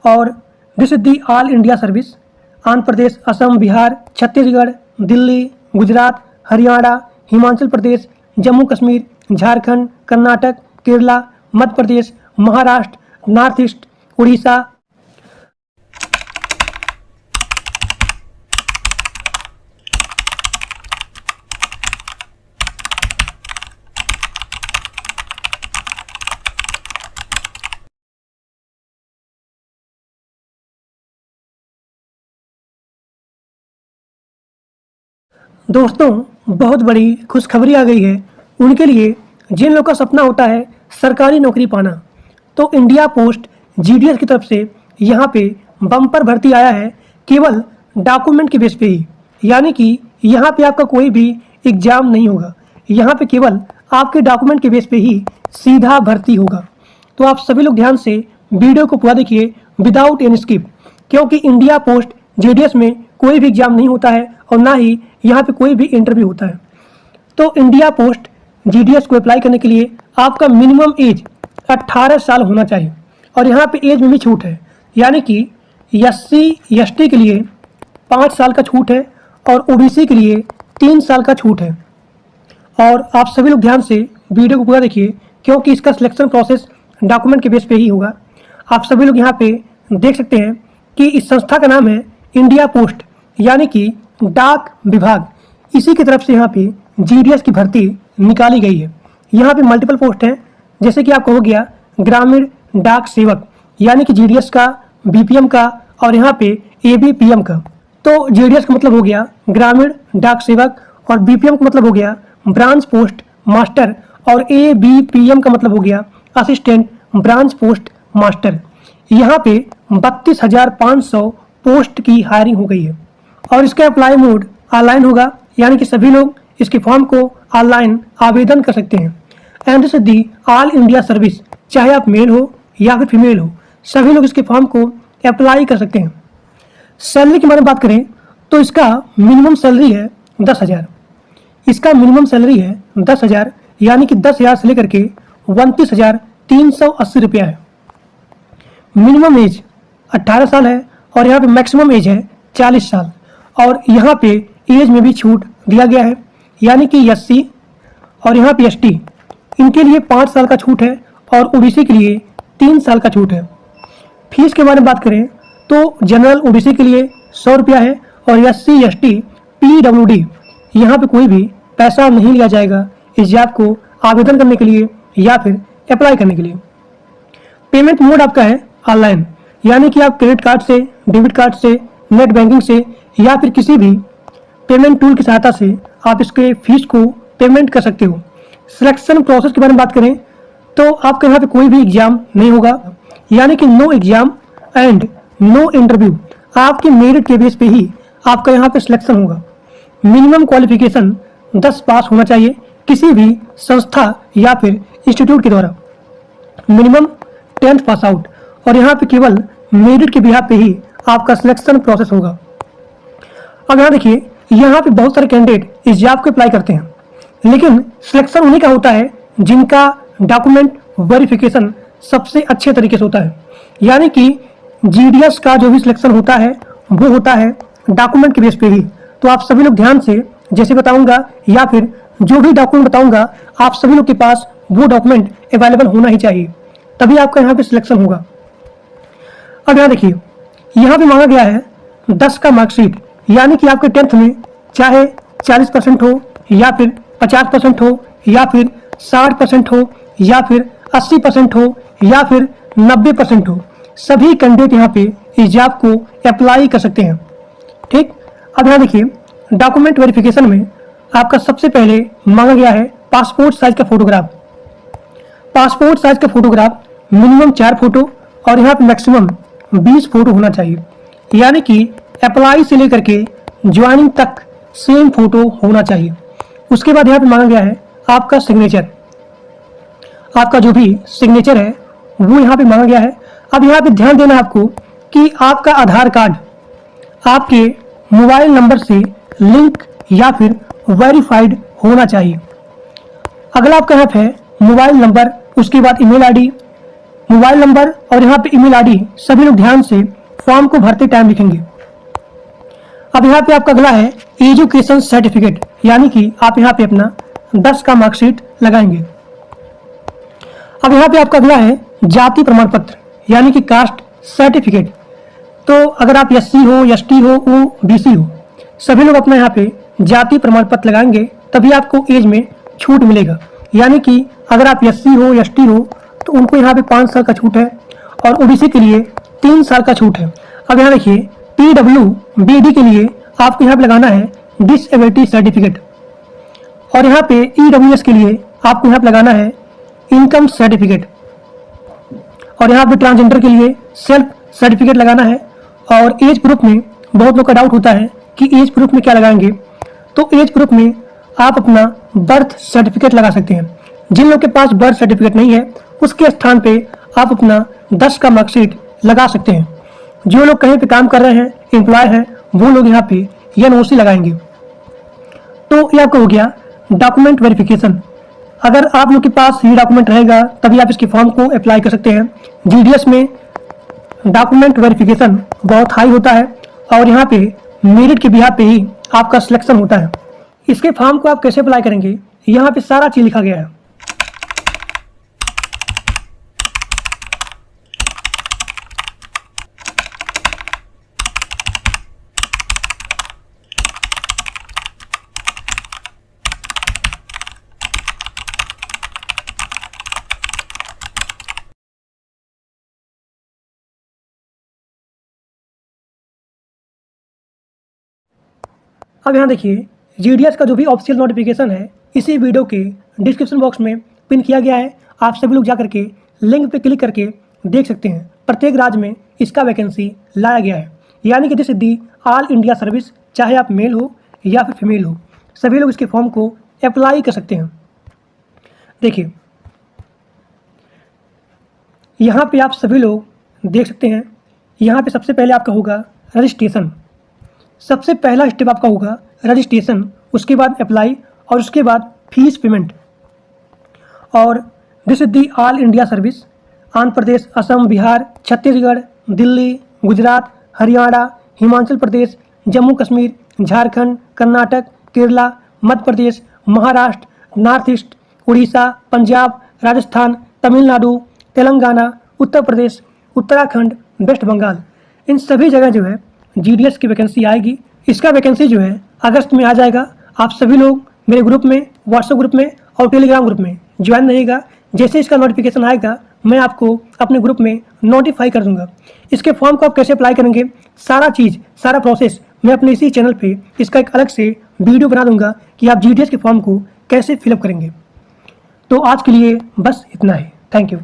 और this is the all India service. Andhra Pradesh, Assam, Bihar, Chhattisgarh, Delhi, Gujarat, Haryana, Himachal Pradesh, Jammu Kashmir, Jharkhand, Karnataka, Kerala, Madhya Pradesh, Maharashtra, north east, Orissa. दोस्तों, बहुत बड़ी खुशखबरी आ गई है उनके लिए जिन लोगों का सपना होता है सरकारी नौकरी पाना। तो इंडिया पोस्ट जीडीएस की तरफ से यहाँ पे बम्पर भर्ती आया है केवल डॉक्यूमेंट के बेस पे ही, यानी कि यहाँ पे आपका कोई भी एग्जाम नहीं होगा। यहाँ पे केवल आपके डॉक्यूमेंट के बेस पे ही सीधा भर्ती होगा। तो आप सभी लोग ध्यान से वीडियो को पूरा देखिए विदाउट एनी स्किप, क्योंकि इंडिया पोस्ट जीडीएस में कोई भी एग्जाम नहीं होता है और ना ही यहाँ पे कोई भी इंटरव्यू होता है। तो इंडिया पोस्ट जीडीएस को अप्लाई करने के लिए आपका मिनिमम एज 18 साल होना चाहिए और यहाँ पे एज में भी छूट है, यानी कि एससी एसटी के लिए 5 साल का छूट है और ओबीसी के लिए 3 साल का छूट है। और आप सभी लोग ध्यान से वीडियो को पूरा देखिए, क्योंकि इसका सिलेक्शन प्रोसेस डॉक्यूमेंट के बेस पे ही होगा। आप सभी लोग यहाँ पे देख सकते हैं कि इस संस्था का नाम है इंडिया पोस्ट, यानी कि डाक विभाग। इसी की तरफ से यहाँ पे जीडीएस की भर्ती निकाली गई है। यहाँ पे मल्टीपल पोस्ट हैं, जैसे कि आपको हो गया ग्रामीण डाक सेवक, यानी कि जीडीएस का, बीपीएम का और यहाँ पे एबीपीएम का। तो जीडीएस का मतलब हो गया ग्रामीण डाक सेवक और बीपीएम का मतलब हो गया ब्रांच पोस्ट मास्टर और एबीपीएम का मतलब हो गया असिस्टेंट ब्रांच पोस्ट मास्टर। यहाँ पे 32,500 पोस्ट की हायरिंग हो गई है और इसका अप्लाई मोड ऑनलाइन होगा, यानी कि सभी लोग इसके फॉर्म को ऑनलाइन आवेदन कर सकते हैं। And this is the all India service, चाहे आप मेल हो या फिर फीमेल हो, सभी लोग इसके फॉर्म को अप्लाई कर सकते हैं। सैलरी के बारे में बात करें तो इसका मिनिमम सैलरी है 10,000। इसका मिनिमम सैलरी है 10,000, यानी कि 10,000 से लेकर के 29,380 रुपया है। मिनिमम एज 18 साल है और यहाँ पे मैक्सिमम एज है 40 साल और यहाँ पे एज में भी छूट दिया गया है, यानी कि एससी और यहाँ पे एसटी इनके लिए 5 साल का छूट है और ओबीसी के लिए 3 साल का छूट है। फीस के बारे में बात करें तो जनरल ओबीसी के लिए 100 रुपया है और एससी एसटी पीडब्ल्यूडी यहाँ पे कोई भी पैसा नहीं लिया जाएगा इस जॉब को आवेदन करने के लिए या फिर अप्लाई करने के लिए। पेमेंट मोड आपका है ऑनलाइन, यानी कि आप क्रेडिट कार्ड से, डेबिट कार्ड से, नेट बैंकिंग से या फिर किसी भी पेमेंट टूल की सहायता से आप इसके फीस को पेमेंट कर सकते हो। सिलेक्शन प्रोसेस के बारे में बात करें तो आपके यहाँ पे कोई भी एग्जाम नहीं होगा, यानी कि no exam and no interview. आपके मेरिट के बेस पे ही आपका यहाँ पे सिलेक्शन होगा। मिनिमम क्वालिफिकेशन 10 पास होना चाहिए किसी भी संस्था या फिर इंस्टीट्यूट के द्वारा, मिनिमम 10th पास आउट, और यहाँ पे केवल मेरिट के बिहाफ पे ही आपका सिलेक्शन प्रोसेस होगा। अब यहाँ देखिए, यहाँ पे बहुत सारे कैंडिडेट इस जॉब को अप्लाई करते हैं, लेकिन सिलेक्शन उन्हीं का होता है जिनका डॉक्यूमेंट वेरिफिकेशन सबसे अच्छे तरीके से होता है। यानी कि जीडीएस का जो भी सिलेक्शन होता है वो होता है डॉक्यूमेंट के बेस पे ही। तो आप सभी लोग ध्यान से जैसे बताऊंगा या फिर जो भी डॉक्यूमेंट बताऊंगा आप सभी लोग के पास वो डॉक्यूमेंट अवेलेबल होना ही चाहिए, तभी आपका यहाँ पे सिलेक्शन होगा। अब यहाँ देखिए, यहाँ पे मांगा गया है 10 का मार्कशीट, यानी कि आपके 10th में चाहे 40% हो या फिर 50% हो या फिर 60% हो या फिर 80% हो या फिर 90% हो, सभी कैंडिडेट यहाँ पे इस जॉब को अप्लाई कर सकते हैं। ठीक, अब यहाँ देखिए, डॉक्यूमेंट वेरिफिकेशन में आपका सबसे पहले मांगा गया है पासपोर्ट साइज का फोटोग्राफ। पासपोर्ट साइज का फोटोग्राफ मिनिमम 4 फोटो और यहाँ पे मैक्सिमम 20 फोटो होना चाहिए, यानी कि अप्लाई से लेकर के ज्वाइनिंग तक सेम फोटो होना चाहिए। उसके बाद यहाँ पे मांगा गया है आपका सिग्नेचर। आपका जो भी सिग्नेचर है वो यहाँ पे मांगा गया है। अब यहाँ पे ध्यान देना आपको कि आपका आधार कार्ड आपके मोबाइल नंबर से लिंक या फिर वेरीफाइड होना चाहिए। अगला आपका यहाँ पे है मोबाइल नंबर, उसके बाद ईमेल आईडी, मोबाइल नंबर और यहाँ पे ईमेल आईडी सभी लोग ध्यान से फॉर्म को भरते टाइम लिखेंगे। अब यहाँ पे आपका अगला है एजुकेशन सर्टिफिकेट, यानी कि आप यहाँ पे अपना 10 का मार्कशीट लगाएंगे। अब यहाँ पे आपका अगला है जाति प्रमाण पत्र, यानी कि कास्ट सर्टिफिकेट। तो अगर आप SC हो, ST हो, OBC हो, सभी लोग अपना यहाँ पे जाति प्रमाण पत्र लगाएंगे, तभी आपको एज में छूट मिलेगा। यानी कि अगर आप SC हो, ST हो, तो उनको यहाँ पे 5 साल का छूट है और OBC के लिए 3 साल का छूट है। अब यहाँ देखिए PWBD के लिए आपको यहाँ पे लगाना है डिसेबिलिटी सर्टिफिकेट, और यहाँ पे EWS के लिए आपको यहाँ पे लगाना है इनकम सर्टिफिकेट, और यहाँ पे ट्रांसजेंडर के लिए सेल्फ सर्टिफिकेट लगाना है। और एज ग्रुप में बहुत लोग का डाउट होता है कि एज ग्रुप में क्या लगाएंगे, तो एज ग्रुप में आप अपना बर्थ सर्टिफिकेट लगा सकते हैं। जिन लोग के पास बर्थ सर्टिफिकेट नहीं है, उसके स्थान पे आप अपना 10 का मार्कशीट लगा सकते हैं। जो लोग कहीं पे काम कर रहे हैं, एम्प्लॉय हैं, वो लोग यहाँ पे NOC लगाएंगे। तो ये आपका हो गया डॉक्यूमेंट वेरिफिकेशन। अगर आप लोग के पास ये डॉक्यूमेंट रहेगा तभी आप इसके फॉर्म को अप्लाई कर सकते हैं। GDS में डॉक्यूमेंट वेरिफिकेशन बहुत हाई होता है और यहाँ पे मेरिट के बिहार पे ही आपका सिलेक्शन होता है। इसके फॉर्म को आप कैसे अप्लाई करेंगे, यहाँ पे सारा चीज लिखा गया है। अब यहाँ देखिए GDS का जो भी ऑफिशियल नोटिफिकेशन है इसी वीडियो के डिस्क्रिप्शन बॉक्स में पिन किया गया है। आप सभी लोग जा करके लिंक पे क्लिक करके देख सकते हैं। प्रत्येक राज्य में इसका वैकेंसी लाया गया है, यानी कि दिस ऑल इंडिया सर्विस, चाहे आप मेल हो या फिर फीमेल हो, सभी लोग इसके फॉर्म को अप्लाई कर सकते हैं। देखिए यहाँ पे आप सभी लोग देख सकते हैं, यहाँ पे सबसे पहले आपका होगा रजिस्ट्रेशन। सबसे पहला स्टेप आपका होगा रजिस्ट्रेशन, उसके बाद अप्लाई और उसके बाद फीस पेमेंट। और this all India service, Andhra Pradesh, Assam, Bihar, Chhattisgarh, Delhi, Gujarat, Haryana, Himachal Pradesh, Jammu Kashmir, Jharkhand, Karnataka, Kerala, Madhya Pradesh, Maharashtra, north east, Orissa, Punjab, Rajasthan, Tamil Nadu, Telangana, Uttar Pradesh, Uttarakhand, West Bengal, इन सभी जगह जो है GDS की वैकेंसी आएगी। इसका वैकेंसी जो है अगस्त में आ जाएगा। आप सभी लोग मेरे ग्रुप में, व्हाट्सएप ग्रुप में और टेलीग्राम ग्रुप में ज्वाइन रहिएगा। जैसे इसका नोटिफिकेशन आएगा मैं आपको अपने ग्रुप में नोटिफाई कर दूंगा। इसके फॉर्म को आप कैसे अप्लाई करेंगे, सारा चीज़, सारा प्रोसेस मैं अपने इसी चैनल पे इसका एक अलग से वीडियो बना दूंगा कि आप GDS के फॉर्म को कैसे फिलअप करेंगे। तो आज के लिए बस इतना ही। Thank you.